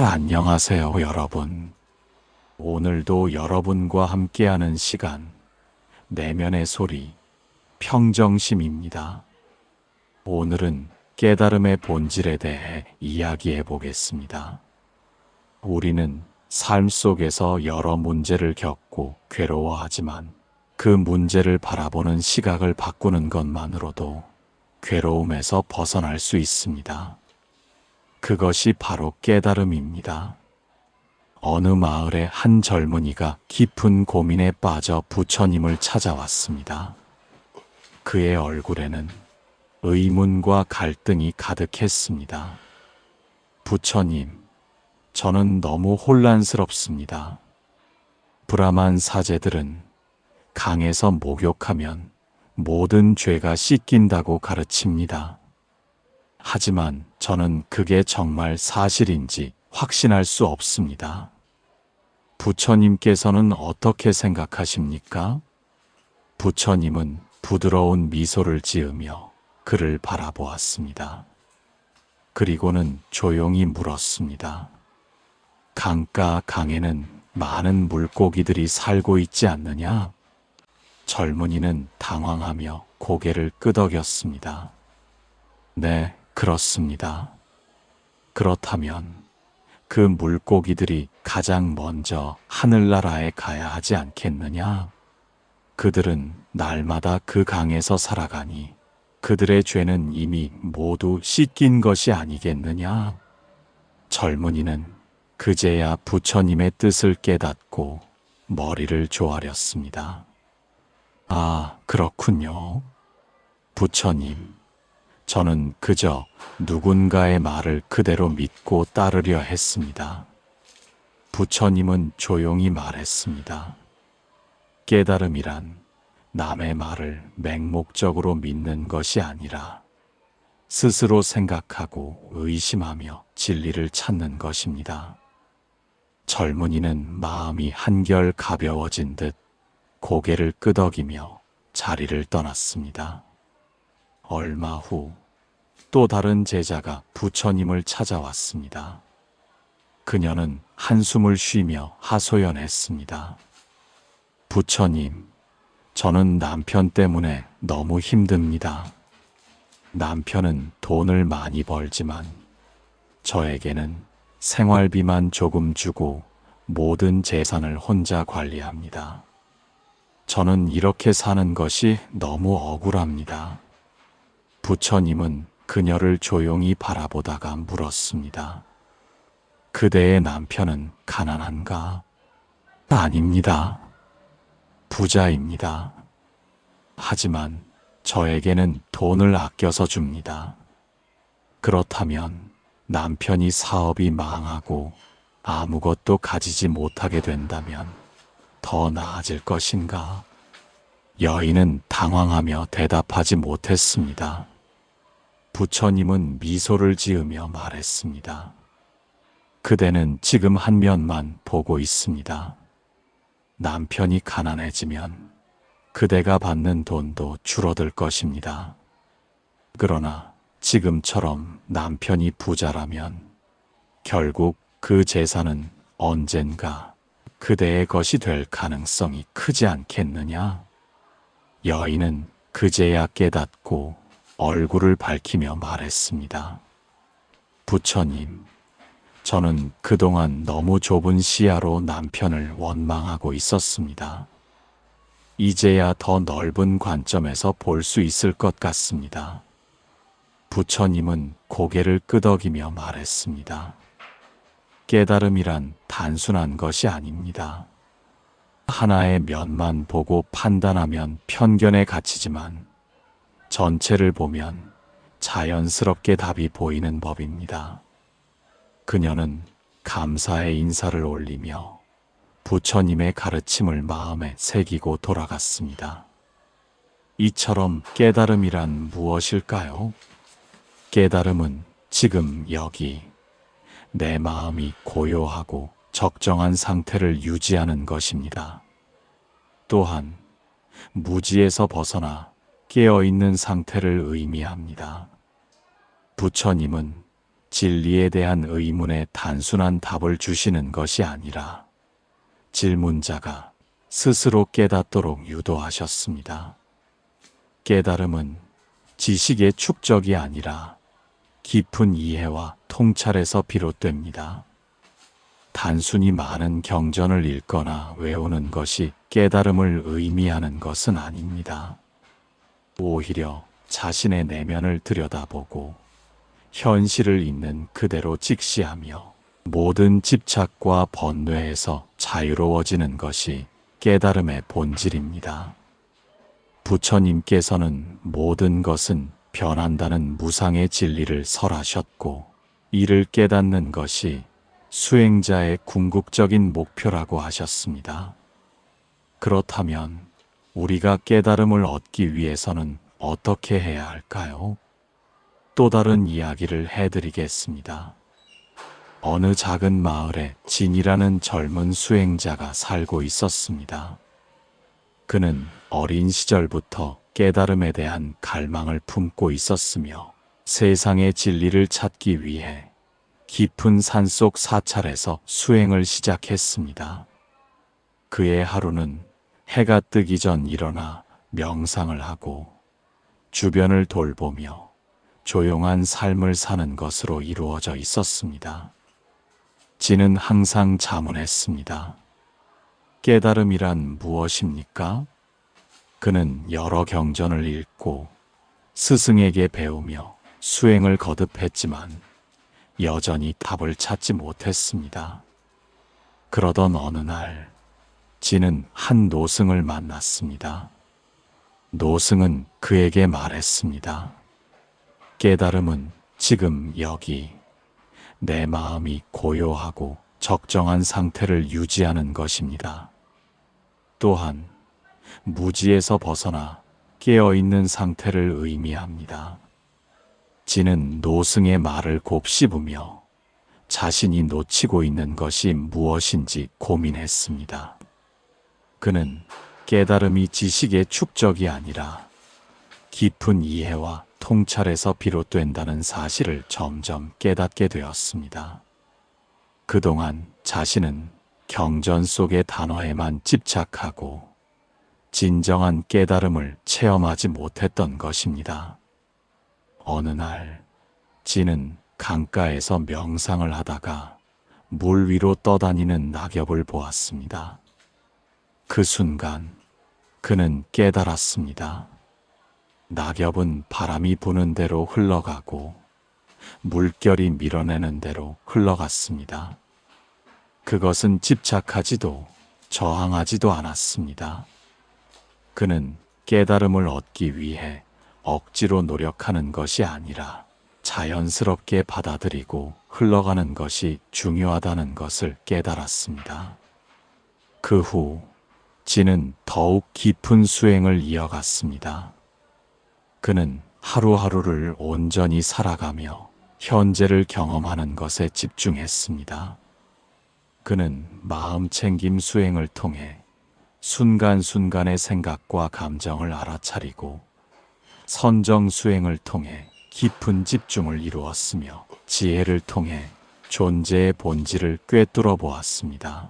안녕하세요, 여러분. 오늘도 여러분과 함께하는 시간, 내면의 소리, 평정심입니다. 오늘은 깨달음의 본질에 대해 이야기해 보겠습니다. 우리는 삶 속에서 여러 문제를 겪고 괴로워하지만 그 문제를 바라보는 시각을 바꾸는 것만으로도 괴로움에서 벗어날 수 있습니다. 그것이 바로 깨달음입니다. 어느 마을에 한 젊은이가 깊은 고민에 빠져 부처님을 찾아왔습니다. 그의 얼굴에는 의문과 갈등이 가득했습니다. 부처님, 저는 너무 혼란스럽습니다. 브라만 사제들은 강에서 목욕하면 모든 죄가 씻긴다고 가르칩니다. 하지만 저는 그게 정말 사실인지 확신할 수 없습니다. 부처님께서는 어떻게 생각하십니까? 부처님은 부드러운 미소를 지으며 그를 바라보았습니다. 그리고는 조용히 물었습니다. 강가 강에는 많은 물고기들이 살고 있지 않느냐? 젊은이는 당황하며 고개를 끄덕였습니다. 네, 그렇습니다. 그렇다면 그 물고기들이 가장 먼저 하늘나라에 가야 하지 않겠느냐? 그들은 날마다 그 강에서 살아가니 그들의 죄는 이미 모두 씻긴 것이 아니겠느냐? 젊은이는 그제야 부처님의 뜻을 깨닫고 머리를 조아렸습니다. 아, 그렇군요. 부처님, 저는 그저 누군가의 말을 그대로 믿고 따르려 했습니다. 부처님은 조용히 말했습니다. 깨달음이란 남의 말을 맹목적으로 믿는 것이 아니라 스스로 생각하고 의심하며 진리를 찾는 것입니다. 젊은이는 마음이 한결 가벼워진 듯 고개를 끄덕이며 자리를 떠났습니다. 얼마 후 또 다른 제자가 부처님을 찾아왔습니다. 그녀는 한숨을 쉬며 하소연했습니다. 부처님, 저는 남편 때문에 너무 힘듭니다. 남편은 돈을 많이 벌지만 저에게는 생활비만 조금 주고 모든 재산을 혼자 관리합니다. 저는 이렇게 사는 것이 너무 억울합니다. 부처님은 그녀를 조용히 바라보다가 물었습니다. 그대의 남편은 가난한가? 아닙니다. 부자입니다. 하지만 저에게는 돈을 아껴서 줍니다. 그렇다면 남편이 사업이 망하고 아무것도 가지지 못하게 된다면 더 나아질 것인가? 여인은 당황하며 대답하지 못했습니다. 부처님은 미소를 지으며 말했습니다. 그대는 지금 한 면만 보고 있습니다. 남편이 가난해지면 그대가 받는 돈도 줄어들 것입니다. 그러나 지금처럼 남편이 부자라면 결국 그 재산은 언젠가 그대의 것이 될 가능성이 크지 않겠느냐? 여인은 그제야 깨닫고 얼굴을 밝히며 말했습니다. 부처님, 저는 그동안 너무 좁은 시야로 남편을 원망하고 있었습니다. 이제야 더 넓은 관점에서 볼 수 있을 것 같습니다. 부처님은 고개를 끄덕이며 말했습니다. 깨달음이란 단순한 것이 아닙니다. 하나의 면만 보고 판단하면 편견에 갇히지만 전체를 보면 자연스럽게 답이 보이는 법입니다. 그녀는 감사의 인사를 올리며 부처님의 가르침을 마음에 새기고 돌아갔습니다. 이처럼 깨달음이란 무엇일까요? 깨달음은 지금 여기 내 마음이 고요하고 적정한 상태를 유지하는 것입니다. 또한 무지에서 벗어나 깨어있는 상태를 의미합니다. 부처님은 진리에 대한 의문에 단순한 답을 주시는 것이 아니라 질문자가 스스로 깨닫도록 유도하셨습니다. 깨달음은 지식의 축적이 아니라 깊은 이해와 통찰에서 비롯됩니다. 단순히 많은 경전을 읽거나 외우는 것이 깨달음을 의미하는 것은 아닙니다. 오히려 자신의 내면을 들여다보고 현실을 있는 그대로 직시하며 모든 집착과 번뇌에서 자유로워지는 것이 깨달음의 본질입니다. 부처님께서는 모든 것은 변한다는 무상의 진리를 설하셨고, 이를 깨닫는 것이 수행자의 궁극적인 목표라고 하셨습니다. 그렇다면 우리가 깨달음을 얻기 위해서는 어떻게 해야 할까요? 또 다른 이야기를 해드리겠습니다. 어느 작은 마을에 진이라는 젊은 수행자가 살고 있었습니다. 그는 어린 시절부터 깨달음에 대한 갈망을 품고 있었으며 세상의 진리를 찾기 위해 깊은 산속 사찰에서 수행을 시작했습니다. 그의 하루는 해가 뜨기 전 일어나 명상을 하고 주변을 돌보며 조용한 삶을 사는 것으로 이루어져 있었습니다. 진은 항상 자문했습니다. 깨달음이란 무엇입니까? 그는 여러 경전을 읽고 스승에게 배우며 수행을 거듭했지만 여전히 답을 찾지 못했습니다. 그러던 어느 날 진은 한 노승을 만났습니다. 노승은 그에게 말했습니다. 깨달음은 지금 여기 내 마음이 고요하고 적정한 상태를 유지하는 것입니다. 또한 무지에서 벗어나 깨어있는 상태를 의미합니다. 진은 노승의 말을 곱씹으며 자신이 놓치고 있는 것이 무엇인지 고민했습니다. 그는 깨달음이 지식의 축적이 아니라 깊은 이해와 통찰에서 비롯된다는 사실을 점점 깨닫게 되었습니다. 그동안 자신은 경전 속의 단어에만 집착하고 진정한 깨달음을 체험하지 못했던 것입니다. 어느 날 진은 강가에서 명상을 하다가 물 위로 떠다니는 낙엽을 보았습니다. 그 순간 그는 깨달았습니다. 낙엽은 바람이 부는 대로 흘러가고 물결이 밀어내는 대로 흘러갔습니다. 그것은 집착하지도 저항하지도 않았습니다. 그는 깨달음을 얻기 위해 억지로 노력하는 것이 아니라 자연스럽게 받아들이고 흘러가는 것이 중요하다는 것을 깨달았습니다. 그 후 진은 더욱 깊은 수행을 이어갔습니다. 그는 하루하루를 온전히 살아가며 현재를 경험하는 것에 집중했습니다. 그는 마음챙김 수행을 통해 순간순간의 생각과 감정을 알아차리고 선정 수행을 통해 깊은 집중을 이루었으며 지혜를 통해 존재의 본질을 꿰뚫어 보았습니다.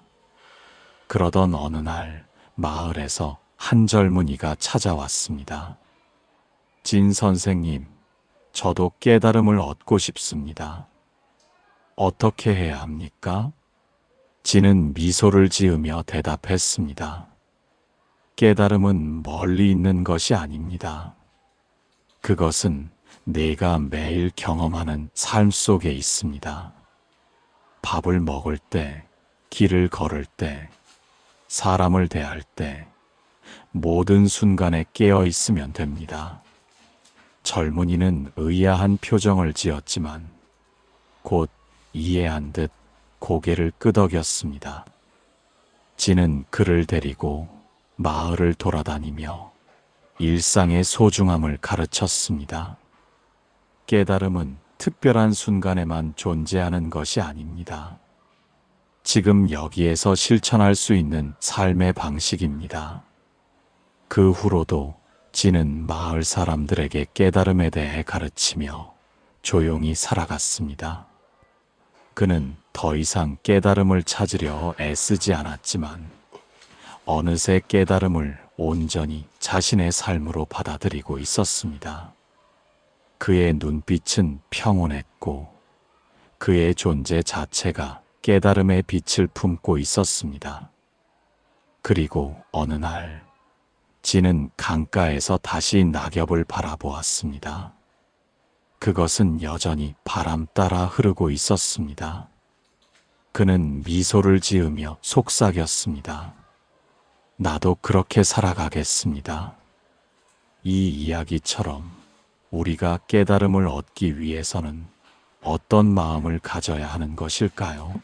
그러던 어느 날 마을에서 한 젊은이가 찾아왔습니다. 진 선생님, 저도 깨달음을 얻고 싶습니다. 어떻게 해야 합니까? 진은 미소를 지으며 대답했습니다. 깨달음은 멀리 있는 것이 아닙니다. 그것은 내가 매일 경험하는 삶 속에 있습니다. 밥을 먹을 때, 길을 걸을 때, 사람을 대할 때, 모든 순간에 깨어 있으면 됩니다. 젊은이는 의아한 표정을 지었지만 곧 이해한 듯 고개를 끄덕였습니다. 진은 그를 데리고 마을을 돌아다니며 일상의 소중함을 가르쳤습니다. 깨달음은 특별한 순간에만 존재하는 것이 아닙니다. 지금 여기에서 실천할 수 있는 삶의 방식입니다. 그 후로도 진은 마을 사람들에게 깨달음에 대해 가르치며 조용히 살아갔습니다. 그는 더 이상 깨달음을 찾으려 애쓰지 않았지만 어느새 깨달음을 온전히 자신의 삶으로 받아들이고 있었습니다. 그의 눈빛은 평온했고 그의 존재 자체가 깨달음의 빛을 품고 있었습니다. 그리고 어느 날 진은 강가에서 다시 낙엽을 바라보았습니다. 그것은 여전히 바람 따라 흐르고 있었습니다. 그는 미소를 지으며 속삭였습니다. 나도 그렇게 살아가겠습니다. 이 이야기처럼 우리가 깨달음을 얻기 위해서는 어떤 마음을 가져야 하는 것일까요?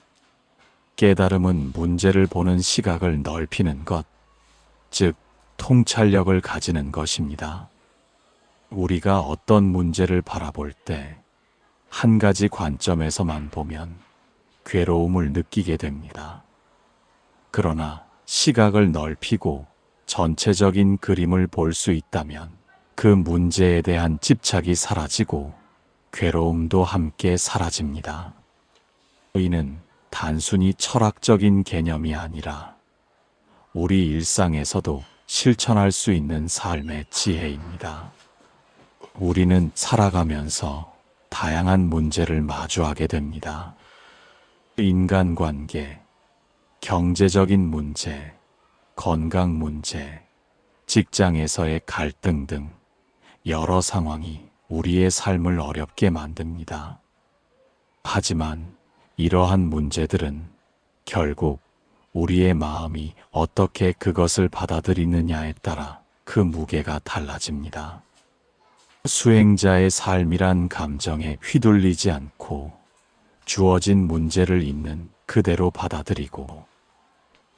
깨달음은 문제를 보는 시각을 넓히는 것, 즉 통찰력을 가지는 것입니다. 우리가 어떤 문제를 바라볼 때 한 가지 관점에서만 보면 괴로움을 느끼게 됩니다. 그러나 시각을 넓히고 전체적인 그림을 볼 수 있다면 그 문제에 대한 집착이 사라지고 괴로움도 함께 사라집니다. 이는 단순히 철학적인 개념이 아니라 우리 일상에서도 실천할 수 있는 삶의 지혜입니다. 우리는 살아가면서 다양한 문제를 마주하게 됩니다. 인간관계, 경제적인 문제, 건강 문제, 직장에서의 갈등 등 여러 상황이 우리의 삶을 어렵게 만듭니다. 하지만 이러한 문제들은 결국 우리의 마음이 어떻게 그것을 받아들이느냐에 따라 그 무게가 달라집니다. 수행자의 삶이란 감정에 휘둘리지 않고 주어진 문제를 있는 그대로 받아들이고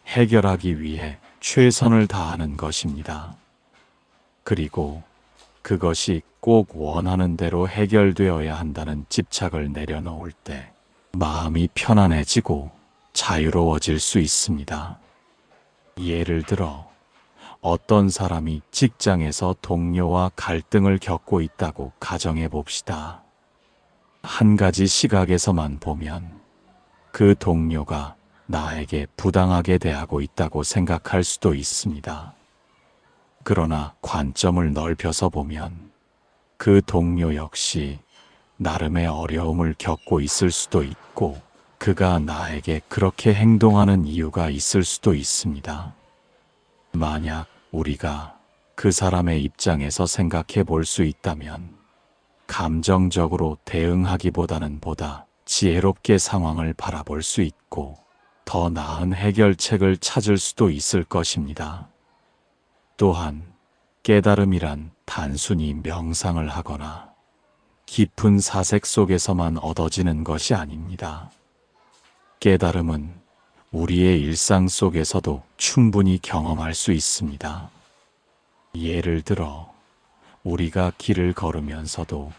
해결하기 위해 최선을 다하는 것입니다. 그리고 그것이 꼭 원하는 대로 해결되어야 한다는 집착을 내려놓을 때 마음이 편안해지고 자유로워질 수 있습니다. 예를 들어 어떤 사람이 직장에서 동료와 갈등을 겪고 있다고 가정해 봅시다. 한 가지 시각에서만 보면 그 동료가 나에게 부당하게 대하고 있다고 생각할 수도 있습니다. 그러나 관점을 넓혀서 보면 그 동료 역시 나름의 어려움을 겪고 있을 수도 있고 그가 나에게 그렇게 행동하는 이유가 있을 수도 있습니다. 만약 우리가 그 사람의 입장에서 생각해 볼 수 있다면 감정적으로 대응하기보다는 보다 지혜롭게 상황을 바라볼 수 있고 더 나은 해결책을 찾을 수도 있을 것입니다. 또한 깨달음이란 단순히 명상을 하거나 깊은 사색 속에서만 얻어지는 것이 아닙니다. 깨달음은 우리의 일상 속에서도 충분히 경험할 수 있습니다. 예를 들어 우리가 길을 걸으면서도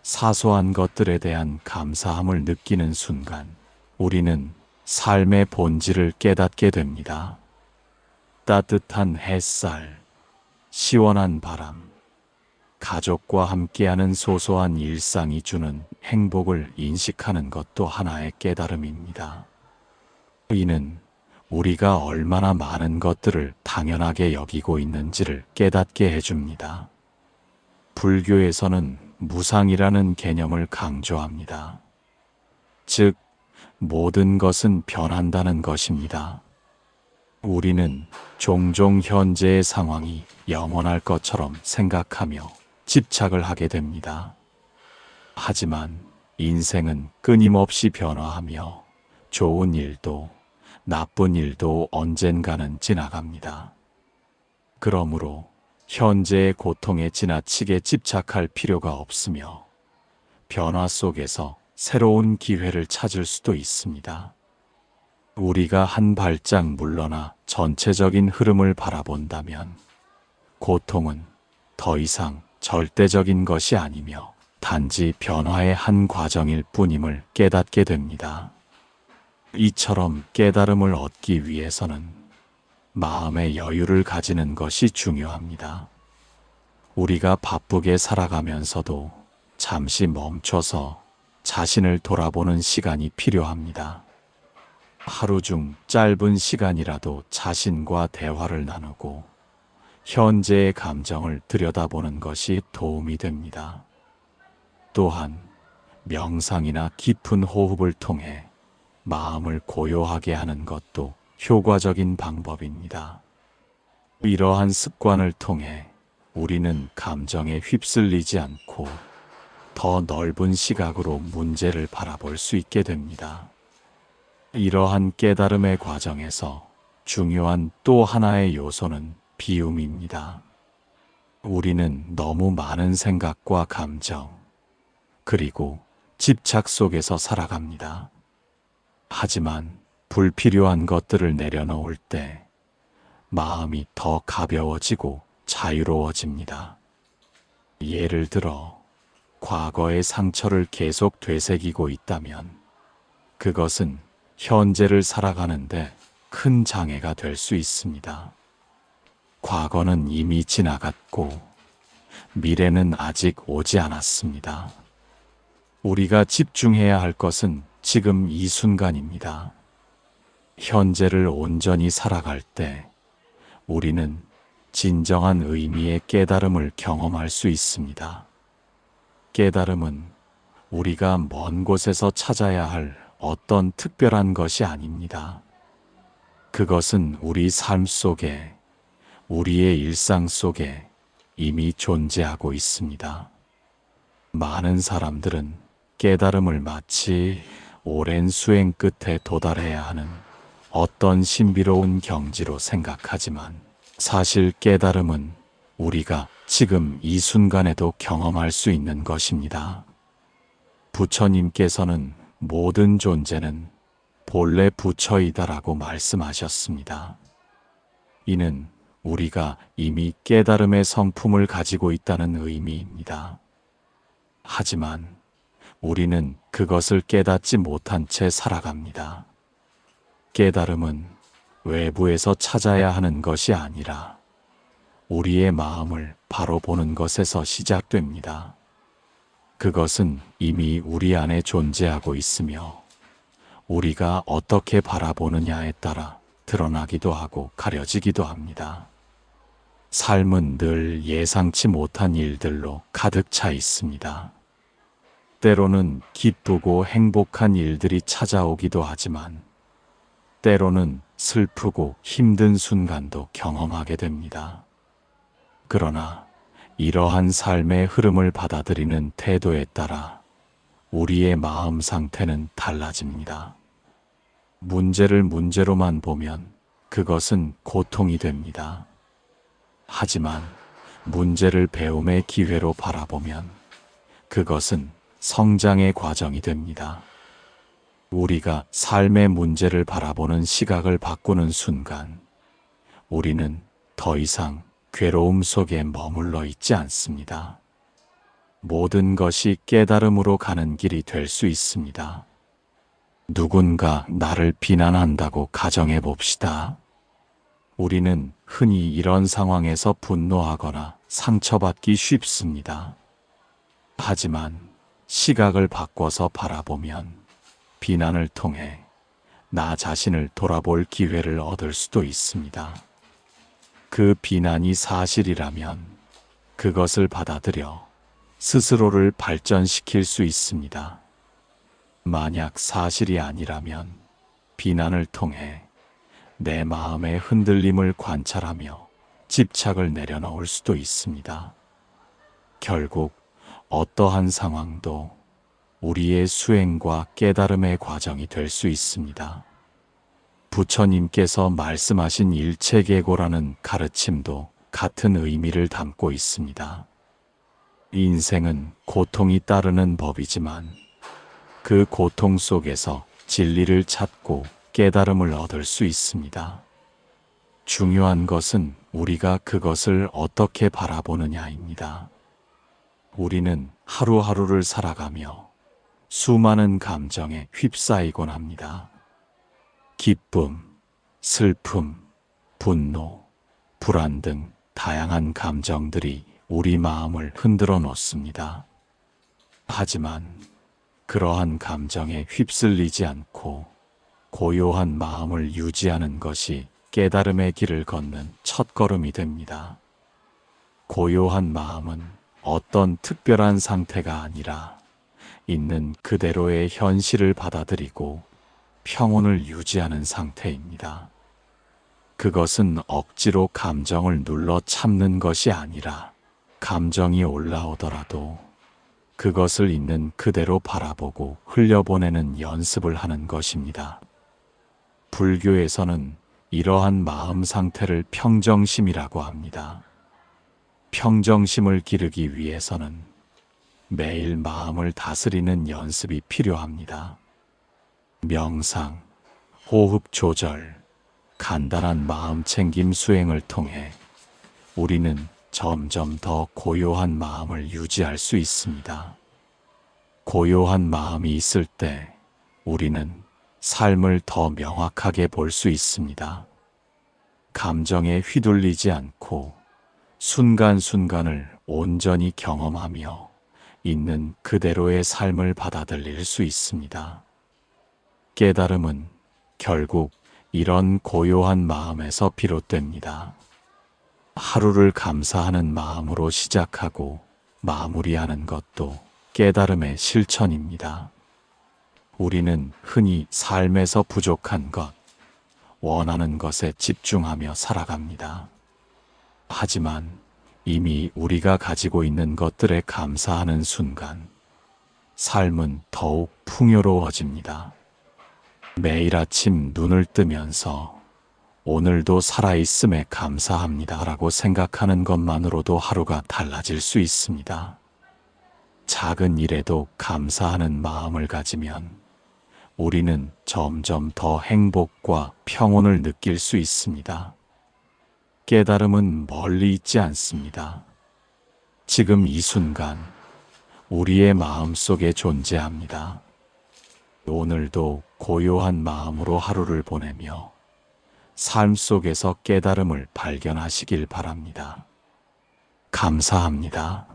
사소한 것들에 대한 감사함을 느끼는 순간 우리는 삶의 본질을 깨닫게 됩니다. 따뜻한 햇살, 시원한 바람, 가족과 함께하는 소소한 일상이 주는 행복을 인식하는 것도 하나의 깨달음입니다. 이는 우리가 얼마나 많은 것들을 당연하게 여기고 있는지를 깨닫게 해줍니다. 불교에서는 무상이라는 개념을 강조합니다. 즉, 모든 것은 변한다는 것입니다. 우리는 종종 현재의 상황이 영원할 것처럼 생각하며 집착을 하게 됩니다. 하지만 인생은 끊임없이 변화하며 좋은 일도 나쁜 일도 언젠가는 지나갑니다. 그러므로 현재의 고통에 지나치게 집착할 필요가 없으며 변화 속에서 새로운 기회를 찾을 수도 있습니다. 우리가 한 발짝 물러나 전체적인 흐름을 바라본다면 고통은 더 이상 절대적인 것이 아니며 단지 변화의 한 과정일 뿐임을 깨닫게 됩니다. 이처럼 깨달음을 얻기 위해서는 마음의 여유를 가지는 것이 중요합니다. 우리가 바쁘게 살아가면서도 잠시 멈춰서 자신을 돌아보는 시간이 필요합니다. 하루 중 짧은 시간이라도 자신과 대화를 나누고 현재의 감정을 들여다보는 것이 도움이 됩니다. 또한 명상이나 깊은 호흡을 통해 마음을 고요하게 하는 것도 효과적인 방법입니다. 이러한 습관을 통해 우리는 감정에 휩쓸리지 않고 더 넓은 시각으로 문제를 바라볼 수 있게 됩니다. 이러한 깨달음의 과정에서 중요한 또 하나의 요소는 비움입니다. 우리는 너무 많은 생각과 감정, 그리고 집착 속에서 살아갑니다. 하지만 불필요한 것들을 내려놓을 때 마음이 더 가벼워지고 자유로워집니다. 예를 들어, 과거의 상처를 계속 되새기고 있다면 그것은 현재를 살아가는데 큰 장애가 될 수 있습니다. 과거는 이미 지나갔고 미래는 아직 오지 않았습니다. 우리가 집중해야 할 것은 지금 이 순간입니다. 현재를 온전히 살아갈 때 우리는 진정한 의미의 깨달음을 경험할 수 있습니다. 깨달음은 우리가 먼 곳에서 찾아야 할 어떤 특별한 것이 아닙니다. 그것은 우리 삶 속에, 우리의 일상 속에 이미 존재하고 있습니다. 많은 사람들은 깨달음을 마치 오랜 수행 끝에 도달해야 하는 어떤 신비로운 경지로 생각하지만 사실 깨달음은 우리가 지금 이 순간에도 경험할 수 있는 것입니다. 부처님께서는 모든 존재는 본래 부처이다라고 말씀하셨습니다. 이는 우리가 이미 깨달음의 성품을 가지고 있다는 의미입니다. 하지만 우리는 그것을 깨닫지 못한 채 살아갑니다. 깨달음은 외부에서 찾아야 하는 것이 아니라 우리의 마음을 바로 보는 것에서 시작됩니다. 그것은 이미 우리 안에 존재하고 있으며 우리가 어떻게 바라보느냐에 따라 드러나기도 하고 가려지기도 합니다. 삶은 늘 예상치 못한 일들로 가득 차 있습니다. 때로는 기쁘고 행복한 일들이 찾아오기도 하지만 때로는 슬프고 힘든 순간도 경험하게 됩니다. 그러나 이러한 삶의 흐름을 받아들이는 태도에 따라 우리의 마음 상태는 달라집니다. 문제를 문제로만 보면 그것은 고통이 됩니다. 하지만 문제를 배움의 기회로 바라보면 그것은 성장의 과정이 됩니다. 우리가 삶의 문제를 바라보는 시각을 바꾸는 순간 우리는 더 이상 괴로움 속에 머물러 있지 않습니다. 모든 것이 깨달음으로 가는 길이 될 수 있습니다. 누군가 나를 비난한다고 가정해 봅시다. 우리는 흔히 이런 상황에서 분노하거나 상처받기 쉽습니다. 하지만 시각을 바꿔서 바라보면 비난을 통해 나 자신을 돌아볼 기회를 얻을 수도 있습니다. 그 비난이 사실이라면 그것을 받아들여 스스로를 발전시킬 수 있습니다. 만약 사실이 아니라면 비난을 통해 내 마음의 흔들림을 관찰하며 집착을 내려놓을 수도 있습니다. 결국 어떠한 상황도 우리의 수행과 깨달음의 과정이 될 수 있습니다. 부처님께서 말씀하신 일체계고라는 가르침도 같은 의미를 담고 있습니다. 인생은 고통이 따르는 법이지만 그 고통 속에서 진리를 찾고 깨달음을 얻을 수 있습니다. 중요한 것은 우리가 그것을 어떻게 바라보느냐입니다. 우리는 하루하루를 살아가며 수많은 감정에 휩싸이곤 합니다. 기쁨, 슬픔, 분노, 불안 등 다양한 감정들이 우리 마음을 흔들어 놓습니다. 하지만 그러한 감정에 휩쓸리지 않고 고요한 마음을 유지하는 것이 깨달음의 길을 걷는 첫걸음이 됩니다. 고요한 마음은 어떤 특별한 상태가 아니라 있는 그대로의 현실을 받아들이고 평온을 유지하는 상태입니다. 그것은 억지로 감정을 눌러 참는 것이 아니라 감정이 올라오더라도 그것을 있는 그대로 바라보고 흘려보내는 연습을 하는 것입니다. 불교에서는 이러한 마음 상태를 평정심이라고 합니다. 평정심을 기르기 위해서는 매일 마음을 다스리는 연습이 필요합니다. 명상, 호흡 조절, 간단한 마음 챙김 수행을 통해 우리는 점점 더 고요한 마음을 유지할 수 있습니다. 고요한 마음이 있을 때 우리는 삶을 더 명확하게 볼 수 있습니다. 감정에 휘둘리지 않고 순간순간을 온전히 경험하며 있는 그대로의 삶을 받아들일 수 있습니다. 깨달음은 결국 이런 고요한 마음에서 비롯됩니다. 하루를 감사하는 마음으로 시작하고 마무리하는 것도 깨달음의 실천입니다. 우리는 흔히 삶에서 부족한 것, 원하는 것에 집중하며 살아갑니다. 하지만 이미 우리가 가지고 있는 것들에 감사하는 순간, 삶은 더욱 풍요로워집니다. 매일 아침 눈을 뜨면서 오늘도 살아있음에 감사합니다 라고 생각하는 것만으로도 하루가 달라질 수 있습니다. 작은 일에도 감사하는 마음을 가지면 우리는 점점 더 행복과 평온을 느낄 수 있습니다. 깨달음은 멀리 있지 않습니다. 지금 이 순간 우리의 마음 속에 존재합니다. 오늘도 고요한 마음으로 하루를 보내며 삶 속에서 깨달음을 발견하시길 바랍니다. 감사합니다.